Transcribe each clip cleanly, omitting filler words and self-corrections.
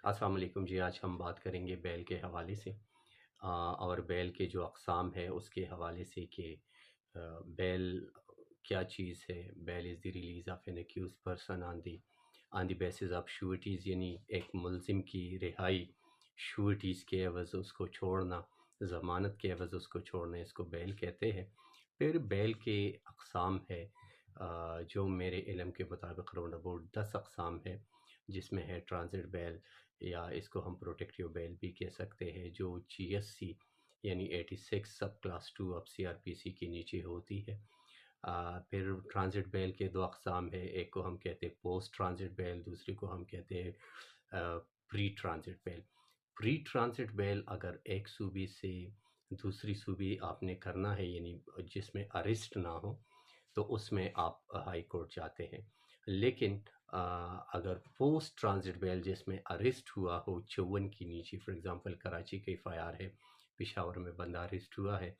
السلام علیکم جی، آج ہم بات کریں گے بیل کے حوالے سے اور بیل کے جو اقسام ہے اس کے حوالے سے کہ بیل کیا چیز ہے۔ Bail is the release of an accused person on the basis of sureties, یعنی ایک ملزم کی رہائی شیورٹیز کے عوض اس کو چھوڑنا، ضمانت کے عوض اس کو چھوڑنا، اس کو بیل کہتے ہیں۔ پھر بیل کے اقسام ہے جو میرے علم کے مطابق راؤنڈ اباؤٹ 10 اقسام ہے، جس میں ہے ٹرانزٹ بیل، یا اس کو ہم پروٹیکٹیو بیل بھی کہہ سکتے ہیں، جو جی ایس سی یعنی 86 سب کلاس 2 اب سی آر پی سی کے نیچے ہوتی ہے۔ پھر ٹرانزٹ بیل کے دو اقسام ہے، ایک کو ہم کہتے ہیں پوسٹ ٹرانزٹ بیل، دوسری کو ہم کہتے ہیں پری ٹرانزٹ بیل۔ پری ٹرانزٹ بیل اگر ایک صوبے سے دوسری صوبے آپ نے کرنا ہے، یعنی جس میں اریسٹ نہ ہو، تو اس میں آپ ہائی کورٹ جاتے ہیں۔ لیکن اگر پوسٹ ٹرانزٹ بیل جس میں اریسٹ ہوا ہو 54 کی نیچے، فار ایگزامپل کراچی کا ایف آئی آر ہے، پشاور میں بندہ اریسٹ ہوا ہے،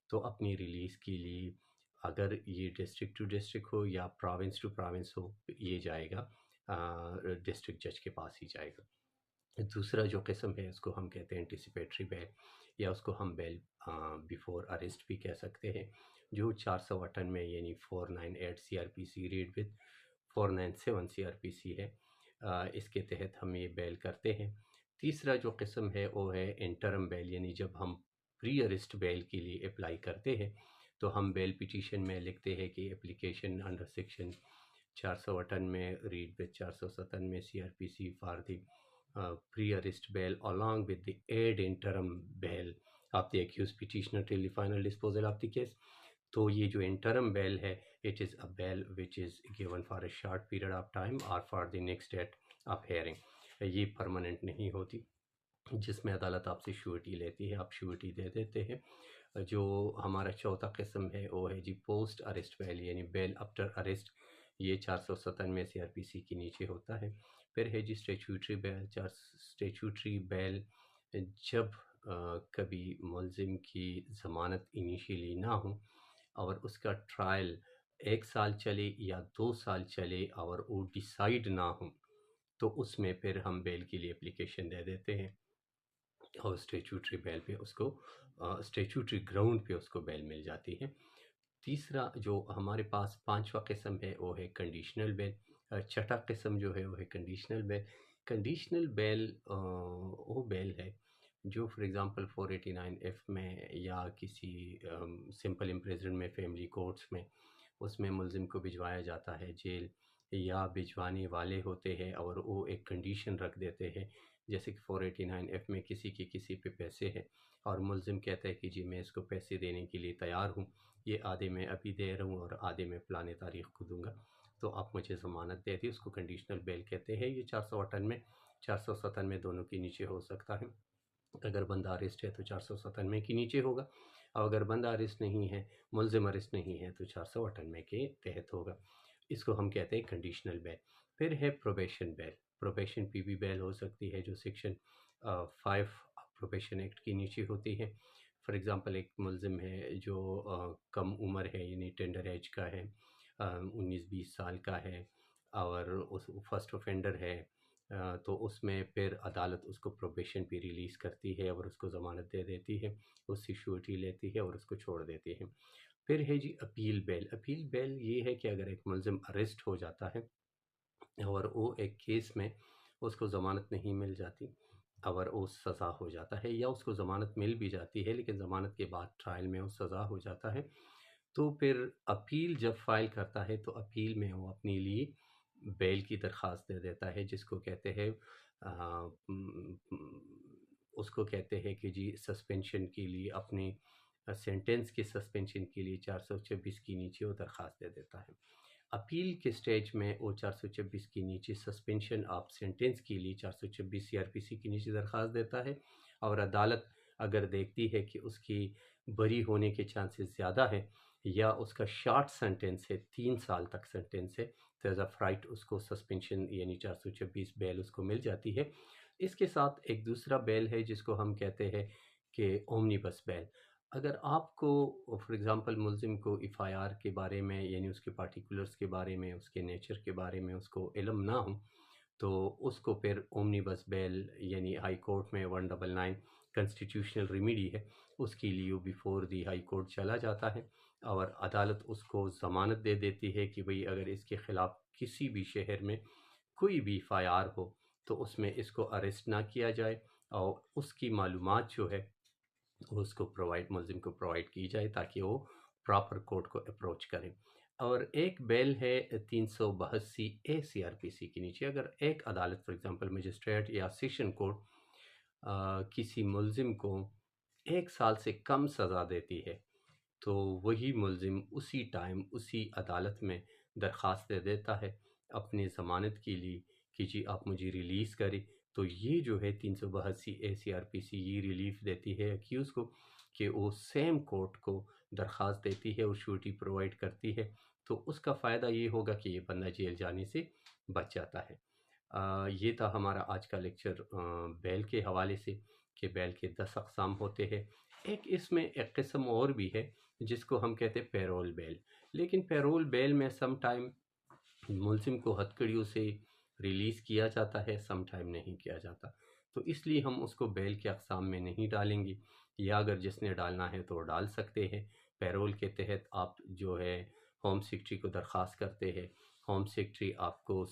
تو اپنی ریلیز کے لیے اگر یہ ڈسٹرکٹ ٹو ڈسٹرکٹ ہو یا پراونس ٹو پراونس ہو، یہ جائے گا ڈسٹرکٹ جج کے پاس ہی جائے گا۔ دوسرا جو قسم ہے اس کو ہم کہتے ہیں انٹیسپیٹری بیل، یا اس کو ہم بیل بیفور اریسٹ بھی کہہ سکتے ہیں، جو 458 میں یعنی 498 C R P C read with 497 C R P C ہے، اس کے تحت ہم یہ بیل کرتے ہیں۔ تیسرا جو قسم ہے وہ ہے انٹرم بیل، یعنی جب ہم پری اریسٹ بیل کے لیے اپلائی کرتے ہیں تو ہم بیل پٹیشن میں لکھتے ہیں کہ اپلیکیشن انڈر سیکشن 458 میں ریڈ وتھ 457 میں C R P C for the pre-arrest bail along with the aid interim bail of the accused petitioner till the final disposal of the case۔ تو یہ جو interim بیل ہے، it is a bail which is given for a short period of time or for the next date of hearing۔ یہ permanent نہیں ہوتی، جس میں عدالت آپ سے شیورٹی لیتی ہے، آپ شیورٹی دے دیتے ہیں۔ جو ہمارا چوتھا قسم ہے وہ ہے جی پوسٹ اریسٹ بیل، یعنی بیل آفٹر اریسٹ، یہ 497 سی آر پی سی کے نیچے ہوتا ہے۔ پھر ہے جی اسٹیچوٹری بیل۔ اسٹیچوٹری بیل جب کبھی ملزم کی ضمانت انیشیلی نہ ہو اور اس کا ٹرائل 1 سال چلے یا 2 سال چلے اور وہ ڈیسائیڈ نہ ہو، تو اس میں پھر ہم بیل کے لیے اپلیکیشن دے دیتے ہیں اور اسٹیچوٹری بیل پہ اس کو اسٹیچوٹری گراؤنڈ پہ اس کو بیل مل جاتی ہے۔ تیسرا جو ہمارے پاس پانچواں قسم ہے وہ ہے کنڈیشنل بیل۔ چھٹا قسم جو ہے وہ ہے کنڈیشنل بیل۔ کنڈیشنل بیل وہ بیل ہے جو فار ایگزامپل 489 ایف میں یا کسی سمپل امپریزن میں، فیملی کورٹس میں، اس میں ملزم کو بھجوایا جاتا ہے جیل، یا بھجوانے والے ہوتے ہیں اور وہ ایک کنڈیشن رکھ دیتے ہیں، جیسے کہ 489 ایف میں کسی پہ پیسے ہے اور ملزم کہتا ہے کہ جی میں اس کو پیسے دینے کے لیے تیار ہوں، یہ آدھے میں ابھی دے رہا ہوں اور آدھے میں فلاں تاریخ کو دوں گا، تو آپ مجھے ضمانت دے دی، اس کو کنڈیشنل بیل کہتے ہیں۔ یہ 458 میں 457 میں دونوں کے نیچے ہو سکتا ہے۔ اگر بندہ اریسٹ ہے تو 497 کے نیچے ہوگا، اور اگر بندہ اریسٹ نہیں ہے، ملزم اریسٹ نہیں ہے، تو 458 کے تحت ہوگا۔ اس کو ہم کہتے ہیں کنڈیشنل بیل۔ پھر ہے probation bell. Probation P be بیل ہو سکتی ہے جو سیکشن 5 پروبیشن ایکٹ کے نیچے ہوتی ہے۔ فار ایگزامپل ایک ملزم ہے جو کم عمر ہے، یعنی ٹینڈر ایج کا ہے، 19-20 سال کا ہے، اور اس فرسٹ اوفینڈر ہے، تو اس میں پھر عدالت اس کو پروبیشن پہ ریلیز کرتی ہے اور اس کو ضمانت دے دیتی ہے، اس سے شیورٹی لیتی ہے اور اس کو چھوڑ دیتی ہے۔ پھر ہے جی اپیل بیل۔ اپیل بیل یہ ہے کہ اگر ایک ملزم اریسٹ ہو جاتا ہے اور وہ ایک کیس میں اس کو ضمانت نہیں مل جاتی اور وہ سزا ہو جاتا ہے، یا اس کو ضمانت مل بھی جاتی ہے لیکن ضمانت کے بعد ٹرائل میں وہ سزا ہو جاتا ہے، تو پھر اپیل جب فائل کرتا ہے تو اپیل میں وہ اپنے لیے بیل کی درخواست دے دیتا ہے، جس کو کہتے ہیں اس کو کہتے ہیں کہ جی سسپینشن کے لیے، اپنے سینٹنس کے سسپینشن کے لیے 426 کے نیچے وہ درخواست دے دیتا ہے۔ اپیل کے سٹیج میں وہ 426 کے نیچے سسپینشن آف سینٹنس کے لیے 426 سی آر پی سی کے نیچے درخواست دیتا ہے، اور عدالت اگر دیکھتی ہے کہ اس کی بری ہونے کے چانسز زیادہ ہیں یا اس کا شارٹ سینٹنس ہے، 3 سال تک سینٹنس ہے، تو ایز اے رائٹ اس کو سسپینشن یعنی 426 بیل اس کو مل جاتی ہے۔ اس کے ساتھ ایک دوسرا بیل ہے جس کو ہم کہتے ہیں کہ اومنی بس بیل۔ اگر آپ کو فار ایگزامپل ملزم کو ایف آئی آر کے بارے میں، یعنی اس کے پارٹیکولرز کے بارے میں، اس کے نیچر کے بارے میں اس کو علم نہ ہو، تو اس کو پھر اومنی بس بیل یعنی ہائی کورٹ میں 199 کنسٹیٹیوشنل ریمیڈی ہے، اس کے لیے بیفور دی ہائی کورٹ چلا جاتا ہے، اور عدالت اس کو ضمانت دے دیتی ہے کہ بھئی اگر اس کے خلاف کسی بھی شہر میں کوئی بھی ایف آئی آر ہو تو اس میں اس کو اریسٹ نہ کیا جائے، اور اس کی معلومات جو ہے اس کو ملزم کو پرووائڈ کی جائے تاکہ وہ پراپر کورٹ کو اپروچ کریں۔ اور ایک بیل ہے 382 اے سی آر پی سی کے نیچے، اگر ایک عدالت فار ایگزامپل مجسٹریٹ یا سیشن کورٹ کسی ملزم کو 1 سال سے کم سزا دیتی ہے تو وہی ملزم اسی ٹائم اسی عدالت میں درخواست دے دیتا ہے اپنی ضمانت کے لیے کہ جی آپ مجھے ریلیز کریں، تو یہ جو ہے 382 اے سی آر پی سی یہ ریلیف دیتی ہے اکیوز کو کہ وہ سیم کورٹ کو درخواست دیتی ہے اور شورٹی پرووائڈ کرتی ہے، تو اس کا فائدہ یہ ہوگا کہ یہ بندہ جیل جانے سے بچ جاتا ہے۔ یہ تھا ہمارا آج کا لیکچر بیل کے حوالے سے کہ بیل کے 10 اقسام ہوتے ہیں۔ ایک اس میں ایک قسم اور بھی ہے جس کو ہم کہتے ہیں پیرول بیل، لیکن پیرول بیل میں سم ٹائم ملزم کو ہتھکڑیوں سے ریلیز کیا جاتا ہے، سم ٹائم نہیں کیا جاتا، تو اس لیے ہم اس کو بیل کے اقسام میں نہیں ڈالیں گے، یا اگر جس نے ڈالنا ہے تو وہ ڈال سکتے ہیں۔ پیرول کے تحت آپ جو ہے ہوم سیکرٹری کو درخواست کرتے ہیں، ہوم سیکرٹری آپ کو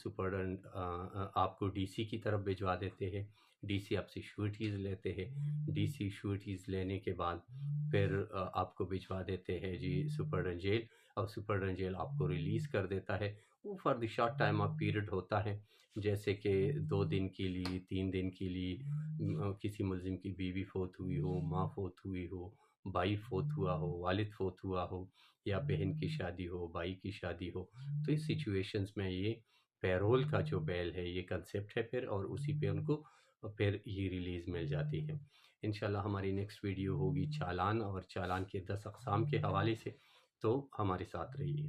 آپ کو ڈی سی کی طرف بھجوا دیتے ہیں، ڈی سی آپ سے شیورٹیز لیتے ہیں، ڈی سی شیورٹیز لینے کے بعد پھر آپ کو بھجوا دیتے ہیں جی سپرڈن جیل، اور سپرڈن جیل آپ کو ریلیز کر دیتا ہے۔ وہ for the short time of period ہوتا ہے، جیسے کہ 2 دن کے لیے، 3 دن کے لیے، کسی ملزم کی بیوی فوت ہوئی ہو، ماں فوت ہوئی ہو، بھائی فوت ہوا ہو، والد فوت ہوا ہو، یا بہن کی شادی ہو، بھائی کی شادی ہو، تو اس سچویشنز میں یہ پیرول کا جو بیل ہے یہ کنسیپٹ ہے پھر، اور اسی پہ ان کو پھر یہ ریلیز مل جاتی ہے۔ انشاءاللہ ہماری نیکسٹ ویڈیو ہوگی چالان، اور چالان کے 10 اقسام کے حوالے سے، تو ہمارے ساتھ رہیے۔